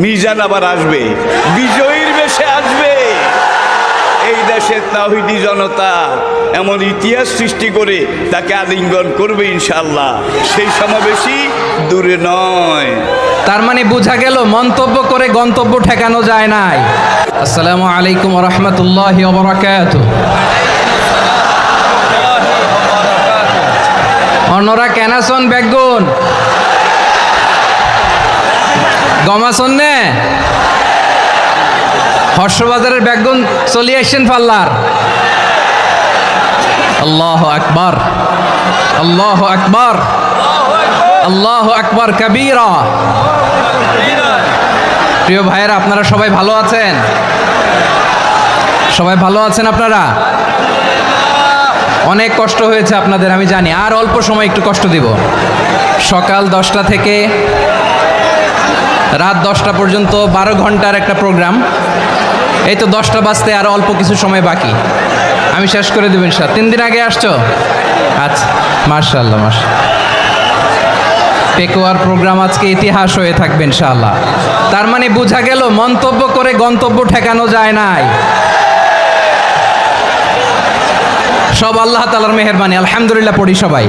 মিজান আবার আসবে, বিজয়ীর বেশে আসবে। এই দেশের তাওহীদি জনতা এমন ইতিহাস সৃষ্টি করে তাকে আলিঙ্গন করবে ইনশাআল্লাহ। সেই সমাবেশই দূরে নয়। তার মানে বোঝা গেল মন্তব্য করে গন্তব্য ঠেকানো যায় নাই। আসসালামু আলাইকুম ওয়া রাহমাতুল্লাহি ওয়া বারাকাতুহু। অন্যরা কেনাসন বেগুন গমাসন নে হর্ষবাজারের বেগুন চলে আসছেন পাল্লার। আল্লাহু আকবার, আল্লাহু আকবার, আল্লাহু আকবার কাবীরা। প্রিয় ভাইয়েরা, আপনারা সবাই ভালো আছেন? সবাই ভালো আছেন আপনারা? অনেক কষ্ট হয়েছে আপনাদের আমি জানি, আর অল্প সময় একটু কষ্ট দিব। সকাল 10টা থেকে রাত 10টা পর্যন্ত 12 ঘন্টার একটা প্রোগ্রাম। এই তো 10টা বাজতে আর অল্প কিছু সময় বাকি, আমি শেষ করে দেব ইনশাআল্লাহ। 3 দিন আগে আসছো? আচ্ছা, মাশাআল্লাহ মাশাআল্লাহ। পেকুয়ার প্রোগ্রাম আজকে ইতিহাস হয়ে থাকবে ইনশাআল্লাহ। তার মানে বোঝা গেল মন্তব্য করে গন্তব্য ঠেকানো যায় নাই। সব আল্লাহ তাআলার মেহেরবানি, আলহামদুলিল্লাহ পড়ি সবাই।